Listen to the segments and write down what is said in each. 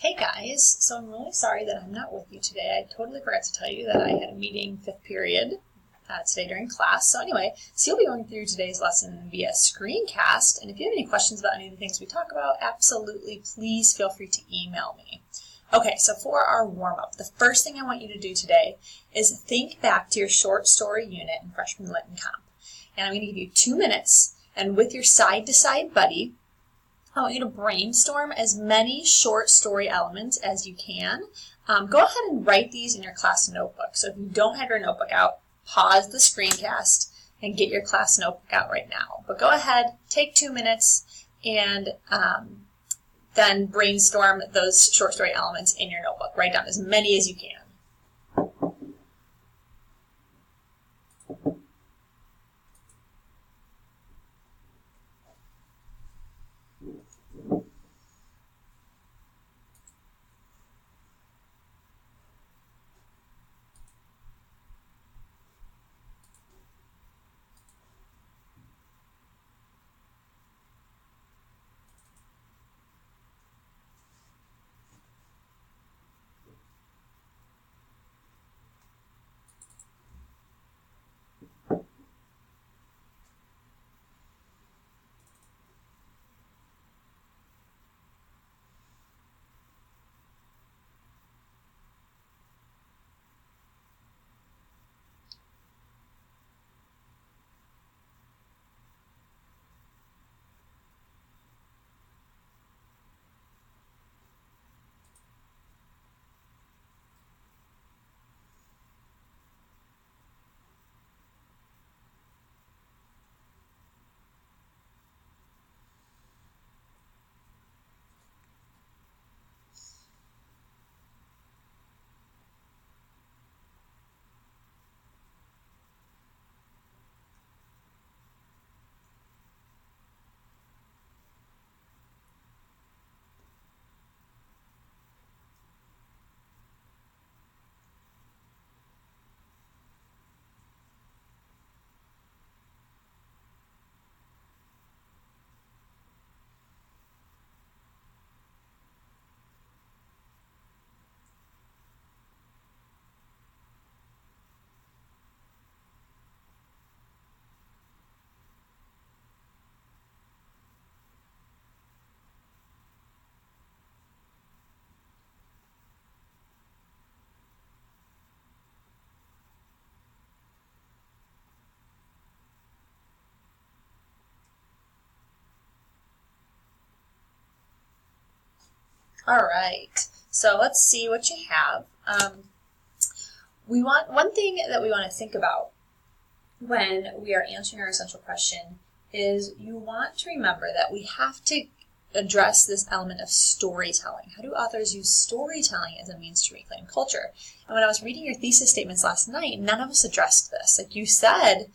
Hey guys, so I'm really sorry that I'm not with you today. I totally forgot to tell you that I had a meeting 5th period today during class. So anyway, you'll be going through today's lesson via screencast, and if you have any questions about any of the things we talk about, absolutely please feel free to email me. Okay, so for our warm-up, the first thing I want you to do today is think back to your short story unit in Freshman Lit and Comp. And I'm going to give you 2 minutes, and with your side-to-side buddy, I want you to brainstorm as many short story elements as you can. Go ahead and write these in your class notebook. So if you don't have your notebook out, pause the screencast and get your class notebook out right now. But go ahead, take 2 minutes, and then brainstorm those short story elements in your notebook. Write down as many as you can. All right, so let's see what you have. One thing that we want to think about when we are answering our essential question is you want to remember that we have to address this element of storytelling. How do authors use storytelling as a means to reclaim culture? And when I was reading your thesis statements last night, none of us addressed this. Like, you said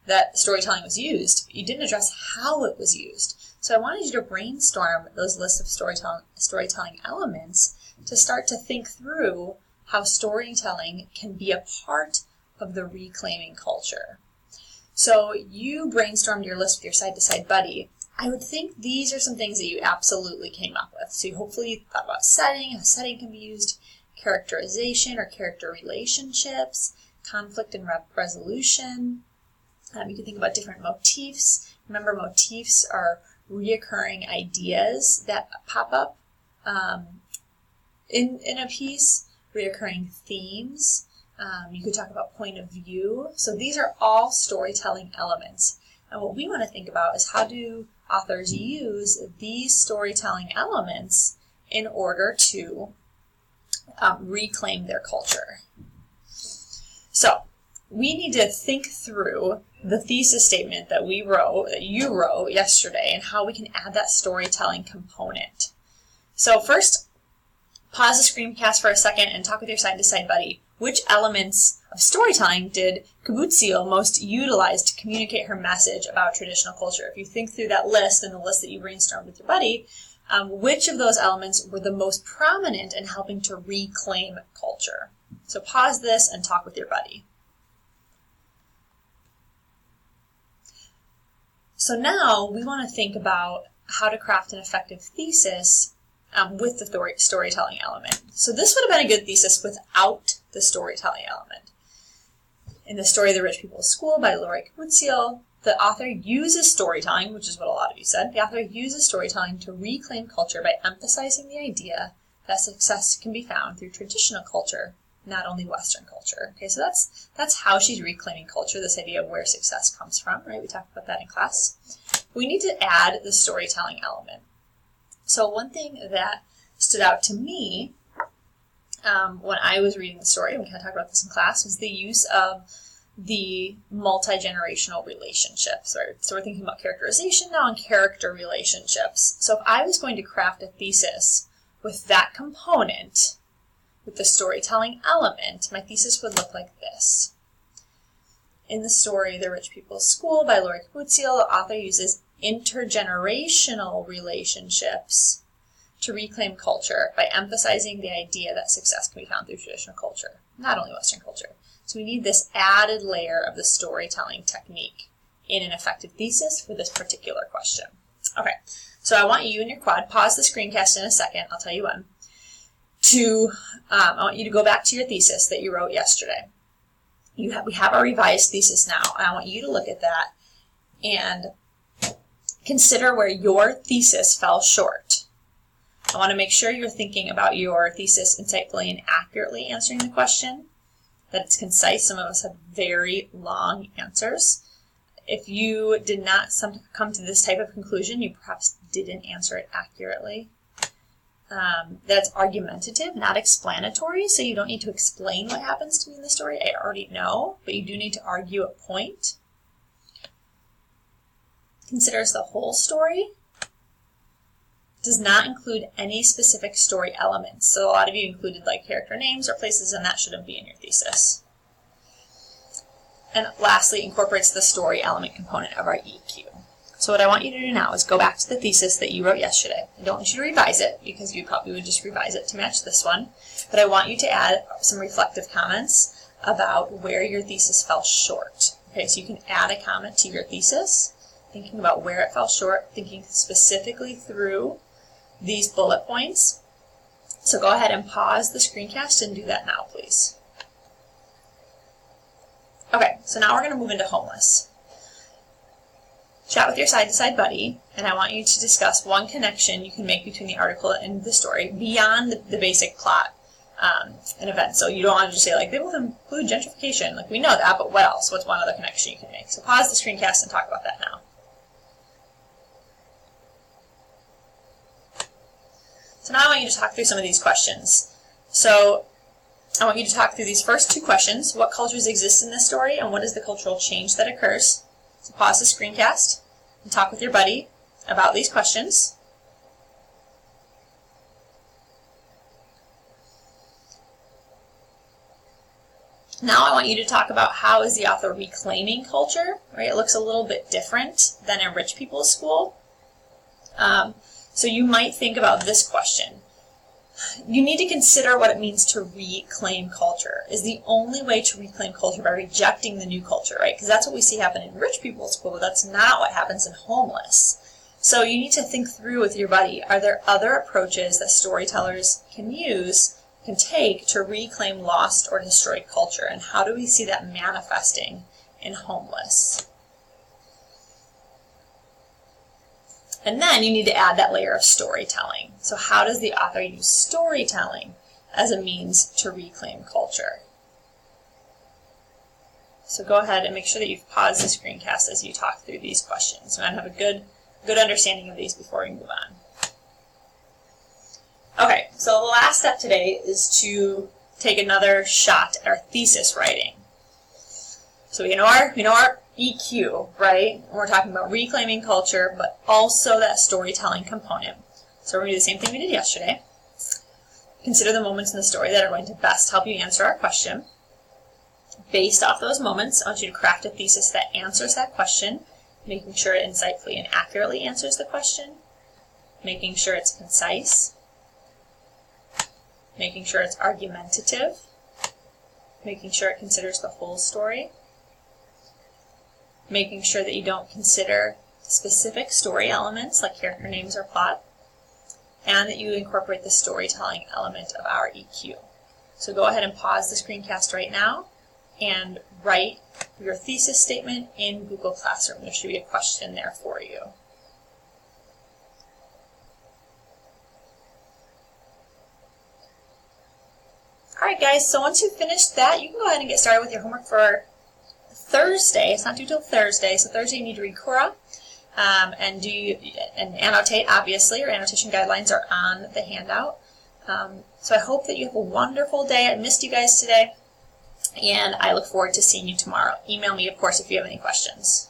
that storytelling was used, you didn't address how it was used. So I wanted you to brainstorm those lists of storytelling elements to start to think through how storytelling can be a part of the reclaiming culture. So you brainstormed your list with your side-to-side buddy. I would think these are some things that you absolutely came up with. So hopefully you thought about setting, how setting can be used, characterization or character relationships, conflict and resolution. You can think about different motifs. Remember, motifs are reoccurring ideas that pop up in a piece, reoccurring themes. You could talk about point of view. So these are all storytelling elements. And what we want to think about is, how do authors use these storytelling elements in order to reclaim their culture? So we need to think through the thesis statement that you wrote yesterday, and how we can add that storytelling component. So first, pause the screencast for a second and talk with your side-to-side buddy. Which elements of storytelling did Kibbutzio most utilize to communicate her message about traditional culture? If you think through that list and the list that you brainstormed with your buddy, which of those elements were the most prominent in helping to reclaim culture? So pause this and talk with your buddy. So now we want to think about how to craft an effective thesis with the storytelling element. So this would have been a good thesis without the storytelling element. In the story The Rich People's School by Lori Kubutziel, the author uses storytelling, which is what a lot of you said. The author uses storytelling to reclaim culture by emphasizing the idea that success can be found through traditional culture, not only Western culture. Okay, so that's how she's reclaiming culture, this idea of where success comes from, right? We talked about that in class. We need to add the storytelling element. So one thing that stood out to me when I was reading the story, and we kind of talked about this in class, was the use of the multi-generational relationships. Right? So we're thinking about characterization now and character relationships. So if I was going to craft a thesis with that component, with the storytelling element, my thesis would look like this. In the story The Rich People's School by Lori Kubutziel, the author uses intergenerational relationships to reclaim culture by emphasizing the idea that success can be found through traditional culture, not only Western culture. So we need this added layer of the storytelling technique in an effective thesis for this particular question. Okay, so I want you in your quad, pause the screencast in a second, I'll tell you when, I want you to go back to your thesis that you wrote yesterday. We have our revised thesis now, and I want you to look at that and consider where your thesis fell short. I want to make sure you're thinking about your thesis insightfully and accurately answering the question, that it's concise. Some of us have very long answers. If you did not come to this type of conclusion, you perhaps didn't answer it accurately. That's argumentative, not explanatory, so you don't need to explain what happens to me in the story. I already know, but you do need to argue a point. Considers the whole story. Does not include any specific story elements. So a lot of you included like character names or places, and that shouldn't be in your thesis. And lastly, incorporates the story element component of our EQ. So what I want you to do now is go back to the thesis that you wrote yesterday. I don't want you to revise it, because you probably would just revise it to match this one. But I want you to add some reflective comments about where your thesis fell short. Okay, so you can add a comment to your thesis, thinking about where it fell short, thinking specifically through these bullet points. So go ahead and pause the screencast and do that now, please. Okay, so now we're going to move into homeless. Chat with your side-to-side buddy, and I want you to discuss one connection you can make between the article and the story beyond the basic plot and event. So you don't want to just say, like, they both include gentrification. Like, we know that, but what else? What's one other connection you can make? So pause the screencast and talk about that now. So now I want you to talk through some of these questions. So I want you to talk through these first two questions. What cultures exist in this story, and what is the cultural change that occurs? So pause the screencast and talk with your buddy about these questions. Now I want you to talk about how is the author reclaiming culture, right? It looks a little bit different than in Rich People's School. So you might think about this question. You need to consider what it means to reclaim culture. Is the only way to reclaim culture by rejecting the new culture, right? Because that's what we see happen in Rich People's School, but that's not what happens in homeless. So you need to think through with your buddy, are there other approaches that storytellers can take to reclaim lost or destroyed culture? And how do we see that manifesting in homeless? And then you need to add that layer of storytelling. So how does the author use storytelling as a means to reclaim culture? So go ahead and make sure that you've paused the screencast as you talk through these questions. So I have a good understanding of these before we move on. Okay, so the last step today is to take another shot at our thesis writing. So we know our EQ, right? We're talking about reclaiming culture, but also that storytelling component. So we're going to do the same thing we did yesterday. Consider the moments in the story that are going to best help you answer our question. Based off those moments, I want you to craft a thesis that answers that question, making sure it insightfully and accurately answers the question, making sure it's concise, making sure it's argumentative, making sure it considers the whole story, making sure that you don't consider specific story elements like character names or plot, and that you incorporate the storytelling element of our EQ. So go ahead and pause the screencast right now and write your thesis statement in Google Classroom. There should be a question there for you. Alright guys, so once you've finished that, you can go ahead and get started with your homework for Thursday. It's not due till Thursday, so Thursday you need to read Quora and annotate, obviously. Your annotation guidelines are on the handout. So I hope that you have a wonderful day. I missed you guys today, and I look forward to seeing you tomorrow. Email me, of course, if you have any questions.